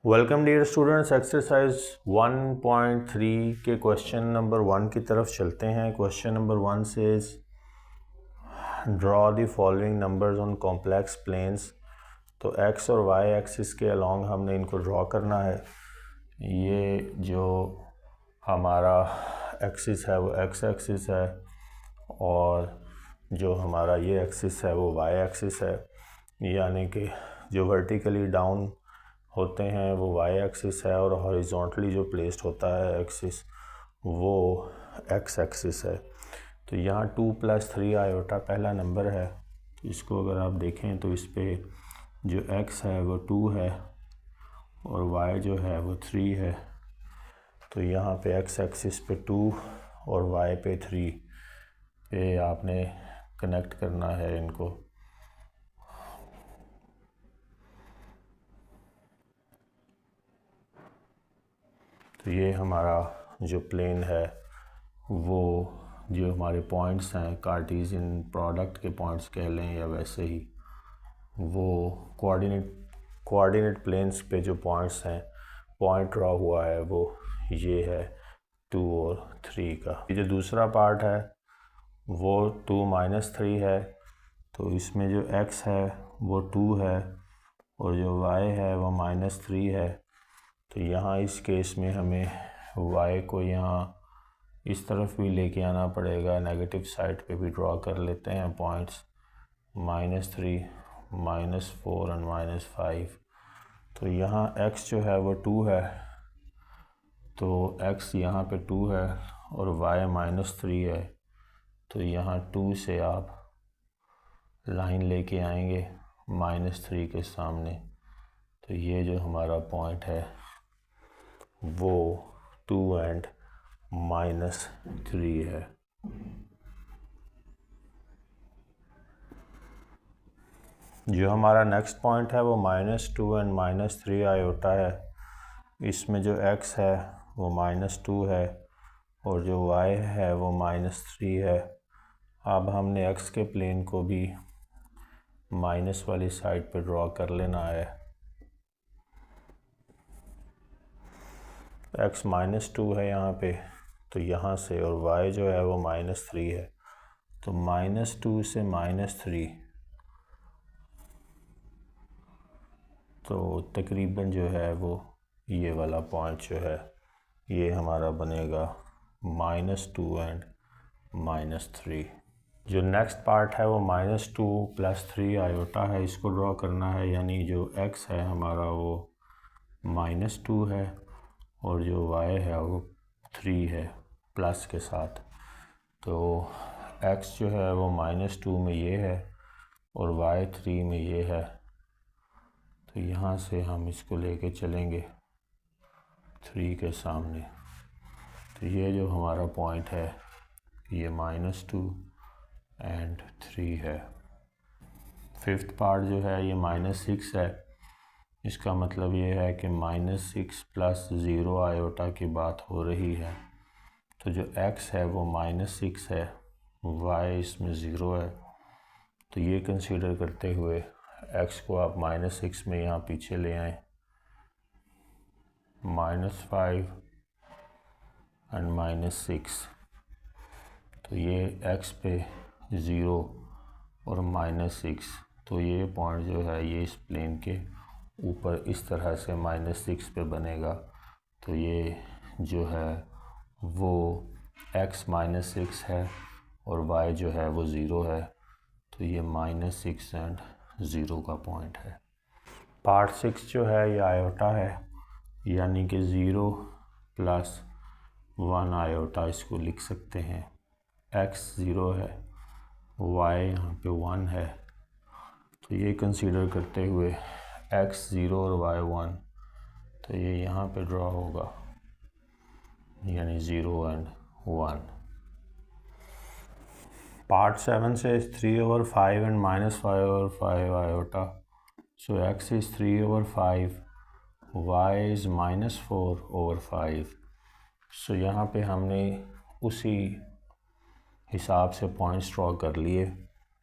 Welcome dear students, exercise 1.3 के question number 1 की तरफ चलते हैं। क्वेश्चन नंबर 1 से draw the following numbers on complex planes. तो एक्स और वाई एक्सिस के अलोंग हमने इनको ड्रॉ करना है। ये जो हमारा एक्सिस है वो एक्स एक्सिस है और जो हमारा ये एक्सिस है वो वाई एक्सिस है, यानी कि जो वर्टिकली डाउन होते हैं वो वाई एक्सिस है और हॉरिजॉन्टली जो प्लेस्ड होता है एक्सिस वो एक्स एक्सिस है। तो यहाँ 2 + 3 आयोटा पहला नंबर है। तो इसको अगर आप देखें तो इस पे जो एक्स है वो 2 है और वाई जो है वो 3 है। तो यहाँ पे एक्स एक्सिस पे 2 और वाई पे 3 पे आपने कनेक्ट करना है इनको। तो ये हमारा जो प्लेन है वो जो हमारे पॉइंट्स हैं कार्टेशियन प्रोडक्ट के पॉइंट्स कह लें या वैसे ही वो कोऑर्डिनेट प्लेन्स पे जो पॉइंट्स हैं पॉइंट ड्रॉ हुआ है वो ये है 2 और 3 का। ये जो दूसरा पार्ट है वो 2 - 3 है। तो इसमें जो x है वो 2 है और जो y है वो -3 है। तो यहाँ इस केस में हमें y को यहाँ इस तरफ भी लेके आना पड़ेगा, नेगेटिव साइड पे भी ड्रॉ कर लेते हैं पॉइंट्स -3, -4 और -5। तो यहाँ x जो है वो 2 है, तो x यहाँ पे 2 है और y -3 है। तो यहाँ 2 से आप लाइन लेके आएंगे -3 के सामने। तो ये जो हमारा पॉइंट है वो 2 एंड -3 है। जो हमारा नेक्स्ट पॉइंट है वो -2 एंड -3 आयोटा है। इसमें जो x है वो -2 है और जो y है वो -3 है। अब हमने x के प्लेन को भी माइनस वाली साइड पे ड्रॉ कर लेना है। x -2 है यहाँ पे, तो यहाँ से, और y जो है वो -3 है। तो -2 से -3 तो तकरीबन जो है वो ये वाला पॉइंट जो है ये हमारा बनेगा -2 एंड -3। जो नेक्स्ट पार्ट है वो -2 + 3 आयोटा है, इसको ड्रॉ करना है। यानी जो x है हमारा वो -2 है और जो y है वो 3 है प्लस के साथ। तो x जो है वो -2 में ये है और y 3 में ये है। तो यहाँ से हम इसको लेके चलेंगे 3 के सामने। तो ये जो हमारा पॉइंट है ये -2 एंड 3 है। फिफ्थ पार्ट जो है ये -6 है। इसका मतलब ये है कि -6 + 0 आयोटा की बात हो रही है। तो जो x है वो -6 है, y इसमें 0 है। तो ये कंसीडर करते हुए x को आप -6 में यहाँ पीछे ले आएँ, -5 एंड -6। तो ये x पे 0 और -6, तो ये पॉइंट जो है ये इस प्लेन के ऊपर इस तरह से -6 पे बनेगा। तो ये जो है वो x -6 है और y जो है वो 0 है। तो ये -6 एंड 0 का पॉइंट है। पार्ट 6 जो है ये आयोटा है, यानी कि 0 + 1 आयोटा इसको लिख सकते हैं। x 0 है, y यहाँ पे 1 है। तो ये कंसीडर करते हुए x 0 और y 1, तो ये यहाँ पे ड्रॉ होगा, यानी 0 एंड 1। पार्ट 7 से 3/5 and -5/5 iota. So x is 3/5, y is -4/5। सो यहाँ पे हमने उसी हिसाब से पॉइंट्स ड्रॉ कर लिए।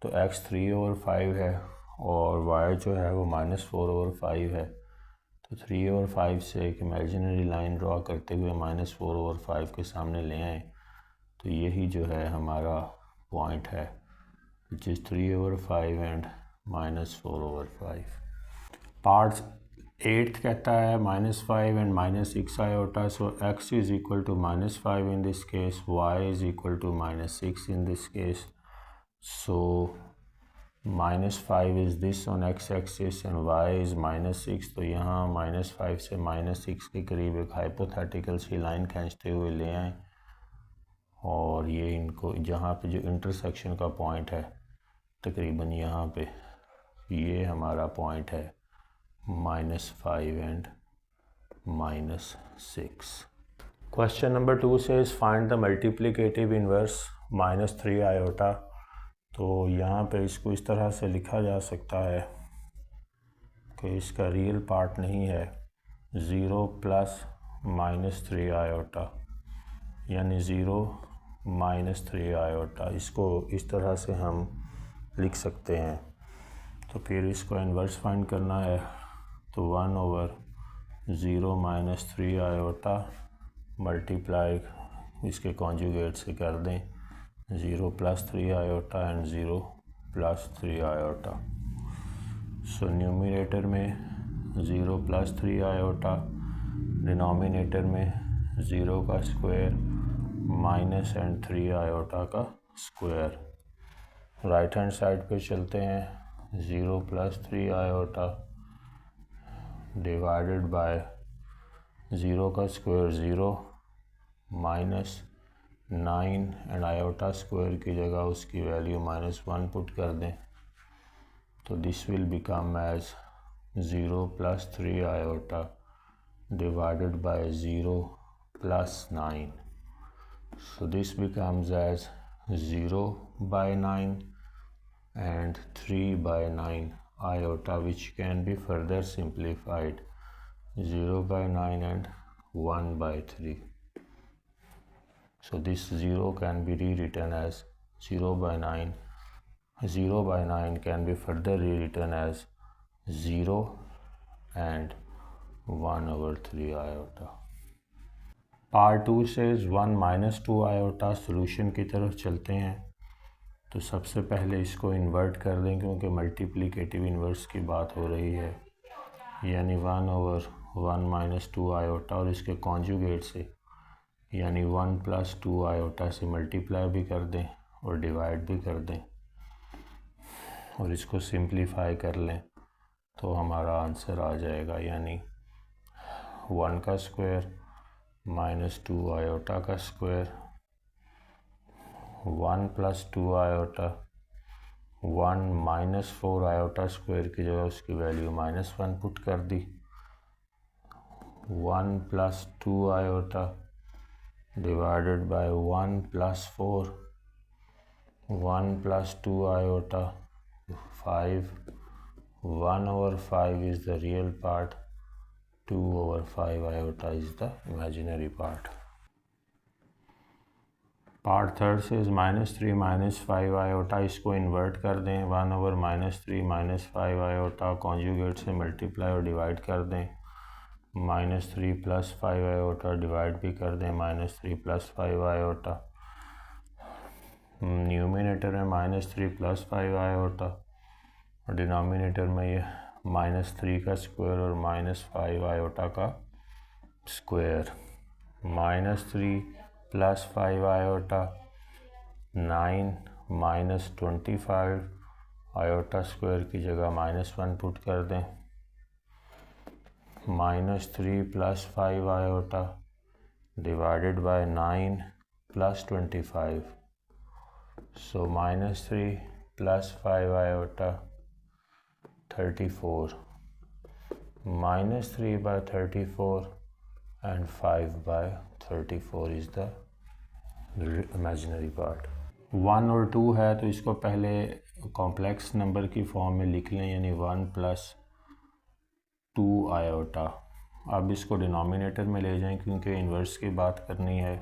तो x 3/5 है और y जो है वो -4/5 है। तो 3/5 से एक इमेजिनरी लाइन ड्रॉ करते हुए -4/5 के सामने ले आए, तो यही जो है हमारा पॉइंट है, विच इज़ 3/5 एंड -4/5। पार्ट 8 कहता है -5 and -6 iota, so x is equal to -5 in this case, y is equal to -6 in this case. So -5 is this on x-axis and y is -6. तो यहाँ -5 से -6 के करीब एक हाइपोथेटिकल सी line खींचते हुए ले आए, और ये इनको जहाँ पे जो इंटरसेक्शन का पॉइंट है तकरीबन यहाँ पे, ये हमारा पॉइंट है -5 and -6। Question number 2 says find the multiplicative inverse -3 iota. तो यहाँ पे इसको इस तरह से लिखा जा सकता है कि इसका रियल पार्ट नहीं है 0 + -3 आयोटा, यानी 0 - 3 आयोटा, इसको इस तरह से हम लिख सकते हैं। तो फिर इसको इन्वर्स फाइंड करना है, तो 1/0 - 3 आयोटा मल्टीप्लाई इसके कॉन्जुगेट से कर दें 0 + 3 iota and 0 + 3 iota. So numerator में 0 + 3 आयोटा, डिनोमिनेटर में 0 का स्क्वायर माइनस एंड 3 आयोटा का स्क्वायर। राइट हैंड साइड पे चलते हैं, 0 + 3 आयोटा डिवाइडेड बाय 0 का square 0 minus 9 and iota square की जगह उसकी वैल्यू -1 पुट कर दें, तो this will become as 0 + 3 iota divided by 0 + 9। So this becomes as 0/9 and 3/9 iota, which can be further simplified 0/9 and 1/3. So this 0 can be rewritten as 0/9. 0/9 can be further rewritten as 0 and 1/3 iota. Part 2 से 1 - 2 iota solution की तरफ चलते हैं। तो सबसे पहले इसको invert कर दें, क्योंकि मल्टीप्लिकेटिव इन्वर्स की बात हो रही है, यानी 1/1 - 2 आयोटा, और इसके कॉन्जुगेट से यानी 1 + 2 आयोटा से मल्टीप्लाई भी कर दें और डिवाइड भी कर दें, और इसको सिंप्लीफाई कर लें तो हमारा आंसर आ जाएगा, यानी 1 का स्क्वायर -2 आयोटा का स्क्वायर, 1 + 2 आयोटा, 1 - 4 आयोटा स्क्वायर की जगह उसकी वैल्यू -1 पुट कर दी, 1 + 2 iota divided bye 1 + 4, 1 + 2 iota 5, 1/5 is the real part, 2/5 iota is the imaginary part. Part 3 से -3 - 5 आयोटा, इसको इन्वर्ट कर दें, 1/-3 - 5 आयोटा कॉन्जुगेट से मल्टीप्लाई और डिवाइड कर दें, -3 + 5 आयोटा डिवाइड भी कर दें, -3 + 5 आयोटा, न्यूमिनेटर में -3 + 5 आयोटा और डिनोमिनेटर में ये -3 का स्क्वायर और -5 आयोटा का स्क्वायर, -3 + 5 आयोटा 9 - 25 आयोटा स्क्वायर की जगह -1 पुट कर दें, -3 + 5 iota divided bye 9 + 25, so -3 + 5 iota 34, -3/34 and 5/34 is the imaginary part. 1 और 2 है तो इसको पहले कॉम्प्लेक्स नंबर की फॉर्म में लिख लें, यानी 1 + 2 आयोटा। अब इसको डिनोमिनेटर में ले जाएं, क्योंकि इन्वर्स की बात करनी है,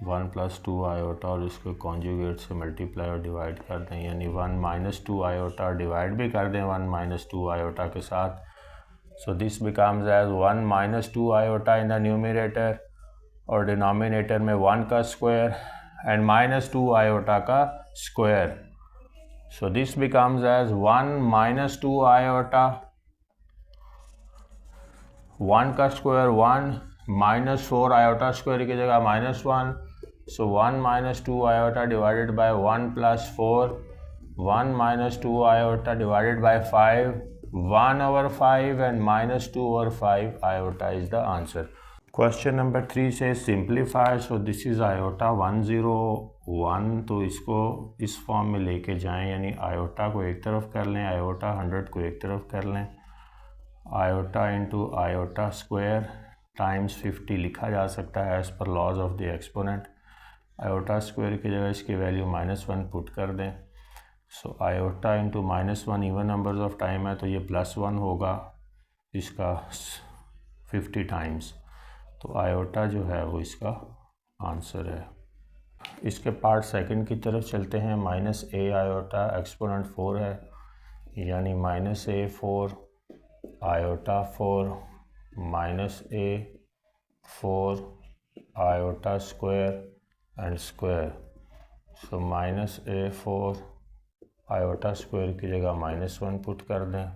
1 + 2 आयोटा और इसके कॉन्जुगेट से मल्टीप्लाई और डिवाइड कर दें, यानी 1 - 2 आयोटा डिवाइड भी कर दें 1 - 2 आयोटा के साथ, So this becomes as 1 minus 2 iota in the numerator और डिनोमिनेटर में 1 का स्क्वायर and minus 2 iota का square. So this becomes as 1 minus 2 iota, 1 का स्क्वायर 1 minus 4 iota स्क्वायर की जगह -1. So 1 minus 2 iota divided by 1 plus 4, 1 minus 2 iota divided by 5, 1 over 5 and minus 2 over 5 iota is the answer. Question number 3 says simplify. So this is iota 101. तो इसको इस form में लेके जाएं, यानी iota को एक तरफ कर लें, iota 100 को एक तरफ कर लें. iota into iota square times 50 लिखा जा सकता है as per laws of the exponent. iota square की जगह इसकी वैल्यू -1 पुट कर दें. सो iota into -1 even numbers of time है तो ये +1 होगा इसका 50 टाइम्स. तो iota जो है वो इसका आंसर है. इसके पार्ट सेकंड की तरफ चलते हैं. -a iota एक्सपोनेंट 4 है, यानी -a4 iota 4 -a4 iota square and square. So -a4 iota square की जगह -1 पुट कर दें.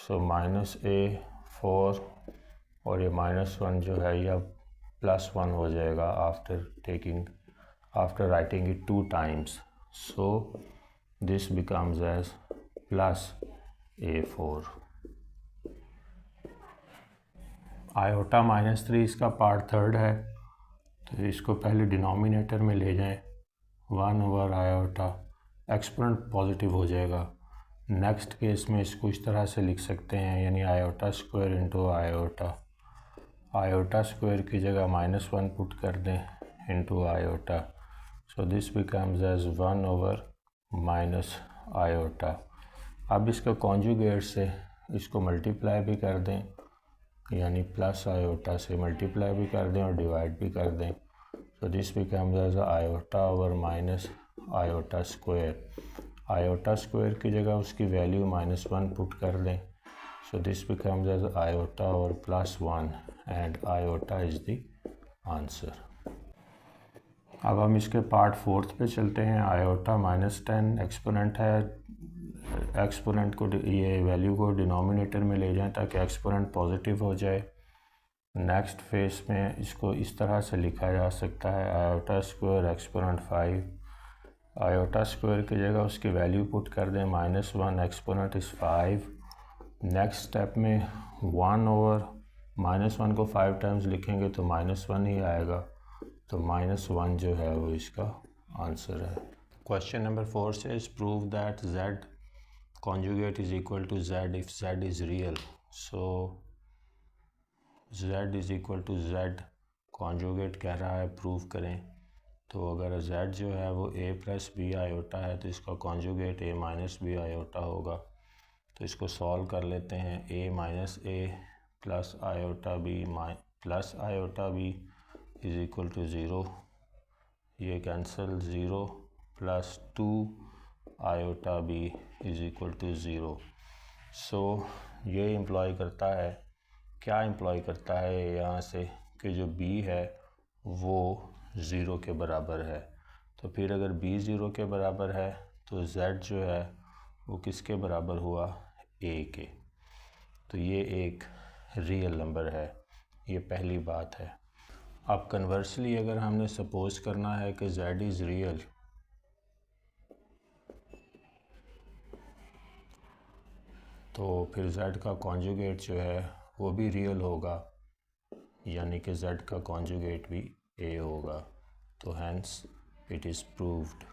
So -a4 और ये -1 जो है ये +1 हो जाएगा after writing it 2 times. So this becomes as +a4. iota -3 इसका पार्ट थर्ड है, तो इसको पहले डिनोमिनेटर में ले जाएं. 1 ओवर आयोटा एक्सपोनेंट पॉजिटिव हो जाएगा. नेक्स्ट केस में इसको इस तरह से लिख सकते हैं, यानी iota square into iota. Iota square की जगह -1 पुट कर दें into iota. So this becomes as 1 over minus iota. अब इसका कॉन्जुगेट से इसको मल्टीप्लाई भी कर दें, यानी प्लस आयोटा से मल्टीप्लाई भी कर दें और डिवाइड भी कर दें. So this becomes as iota over minus iota square. Iota square की जगह उसकी वैल्यू -1 पुट कर दें. So this becomes as iota over +1 and iota is the answer. अब हम इसके पार्ट फोर्थ पे चलते हैं. आयोटा -10 एक्सपोनेंट है. एक्सपोनेंट को ये वैल्यू को डिनोमिनेटर में ले जाएं ताकि एक्सपोनेंट पॉजिटिव हो जाए. नेक्स्ट फेस में इसको इस तरह से लिखा जा सकता है, iota square exponent 5. Iota square की जगह उसकी वैल्यू पुट कर दें -1, एक्सपोनेंट इज़ 5. नेक्स्ट स्टेप में 1 ओवर -1 को 5 टाइम्स लिखेंगे तो -1 ही आएगा. तो -1 जो है वो इसका आंसर है. क्वेश्चन नंबर 4 से prove that z conjugate is equal to z if z is real. So z is equal to z conjugate कह रहा है, प्रूव करें. तो अगर z जो है वो a प्लस बी आयोटा है तो इसका conjugate a minus B iota होगा. तो इसको सॉल्व कर लेते हैं. a minus a plus iota b plus iota b is equal to 0. ये cancel 0 plus 2 iota b is equal to 0. So ये इम्प्लॉय करता है, क्या इम्प्लॉय करता है यहाँ से कि जो b है वो 0 के बराबर है. तो फिर अगर b 0 के बराबर है तो z जो है वो किसके बराबर हुआ, a के. तो ये एक रियल नंबर है, ये पहली बात है. अब कन्वर्सली अगर हमने सपोज करना है कि z इज़ रियल, तो फिर z का कॉन्जुगेट जो है वो भी रियल होगा, यानी कि z का कॉन्जुगेट भी a होगा. तो हैंस इट इज़ प्रूव्ड.